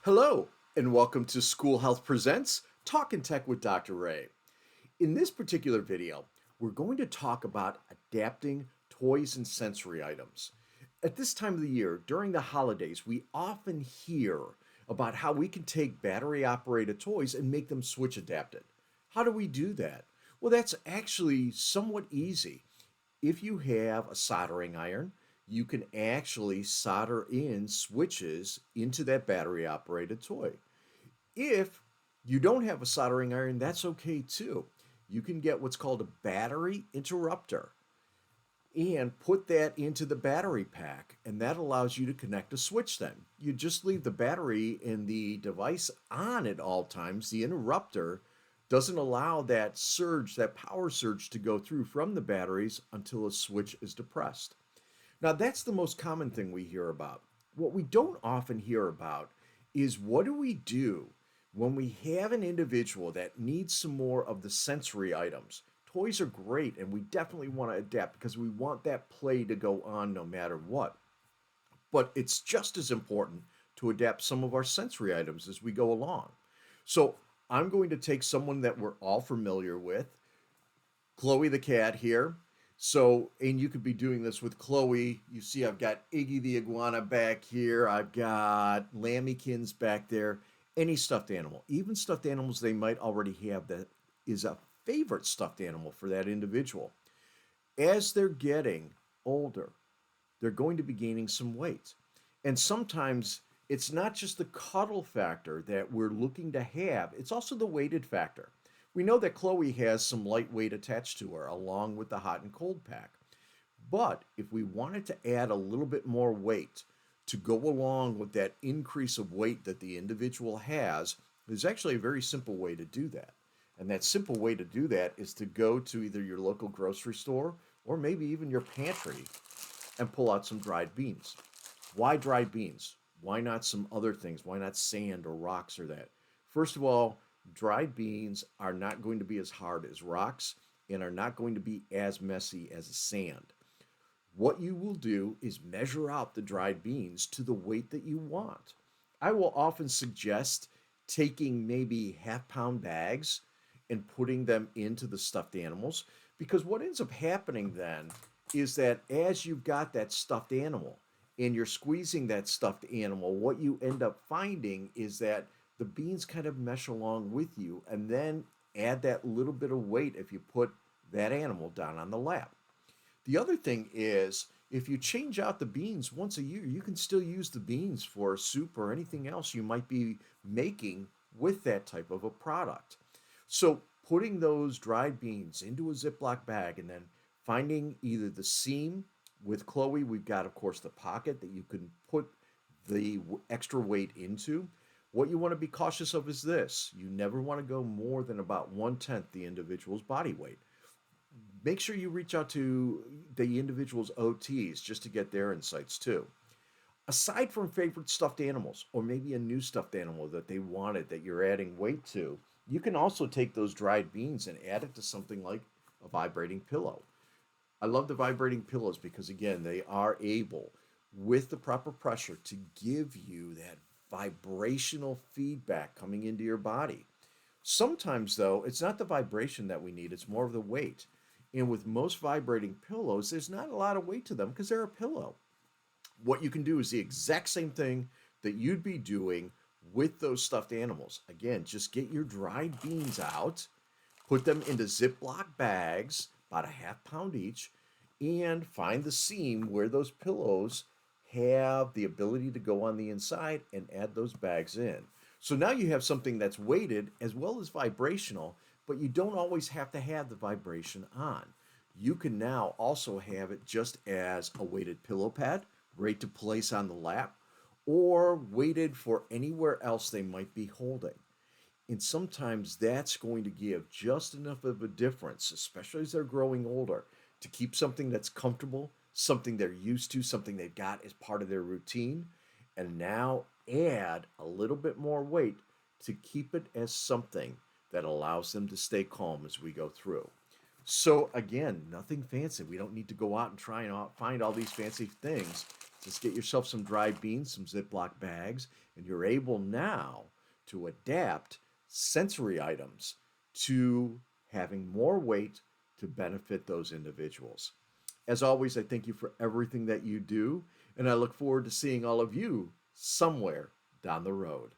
Hello, and welcome to School Health Presents Talkin Tech with Dr. Ray. In this particular video, we're going to talk about adapting toys and sensory items. At this time of the year, during the holidays, we often hear about how we can take battery operated toys and make them switch adapted. How do we do that? Well, that's actually somewhat easy. If you have a soldering iron, you can actually solder in switches into that battery operated toy. If you don't have a soldering iron, that's okay too. You can get what's called a battery interrupter and put that into the battery pack, and that allows you to connect a switch then. You just leave the battery and the device on at all times. The interrupter doesn't allow that surge, that power surge to go through from the batteries until a switch is depressed. Now, that's the most common thing we hear about. What we don't often hear about is what do we do when we have an individual that needs some more of the sensory items. Toys are great, and we definitely want to adapt because we want that play to go on no matter what. But it's just as important to adapt some of our sensory items as we go along. So I'm going to take someone that we're all familiar with, Chloe the cat here. So, and you could be doing this with Chloe. You see, I've got Iggy the iguana back here. I've got Lammykins back there. Any stuffed animal, even stuffed animals they might already have that is a favorite stuffed animal for that individual. As they're getting older, they're going to be gaining some weight. And sometimes it's not just the cuddle factor that we're looking to have, it's also the weighted factor. We know that Chloe has some light weight attached to her along with the hot and cold pack. But if we wanted to add a little bit more weight to go along with that increase of weight that the individual has, there's actually a very simple way to do that. And that simple way to do that is to go to either your local grocery store or maybe even your pantry and pull out some dried beans. Why dried beans? Why not some other things? Why not sand or rocks or that? First of all, dried beans are not going to be as hard as rocks and are not going to be as messy as sand. What you will do is measure out the dried beans to the weight that you want. I will often suggest taking maybe half-pound bags and putting them into the stuffed animals, because what ends up happening then is that as you've got that stuffed animal and you're squeezing that stuffed animal, what you end up finding is that the beans kind of mesh along with you and then add that little bit of weight if you put that animal down on the lap. The other thing is, if you change out the beans once a year, you can still use the beans for soup or anything else you might be making with that type of a product. So putting those dried beans into a Ziploc bag and then finding either the seam with Chloe, we've got, of course, the pocket that you can put the extra weight into. What you want to be cautious of is this. You never want to go more than about 1/10 the individual's body weight. Make sure you reach out to the individual's OTs just to get their insights too. Aside from favorite stuffed animals, or maybe a new stuffed animal that they wanted that you're adding weight to, you can also take those dried beans and add it to something like a vibrating pillow. I love the vibrating pillows because, again, they are able, with the proper pressure, to give you that vibrational feedback coming into your body. Sometimes, though, it's not the vibration that we need, it's more of the weight. And with most vibrating pillows, there's not a lot of weight to them because they're a pillow. What you can do is the exact same thing that you'd be doing with those stuffed animals. Again, just get your dried beans out, put them into Ziploc bags, about a half-pound each, and find the seam where those pillows have the ability to go on the inside and add those bags in. So now you have something that's weighted as well as vibrational, but you don't always have to have the vibration on. You can now also have it just as a weighted pillow pad, ready to place on the lap, or weighted for anywhere else they might be holding. And sometimes that's going to give just enough of a difference, especially as they're growing older, to keep something that's comfortable, something they're used to, something they've got as part of their routine, and now add a little bit more weight to keep it as something that allows them to stay calm as we go through. So again, nothing fancy. We don't need to go out and try and find all these fancy things. It's Just get yourself some dried beans, some Ziploc bags, and you're able now to adapt sensory items to having more weight to benefit those individuals. As always, I thank you for everything that you do, and I look forward to seeing all of you somewhere down the road.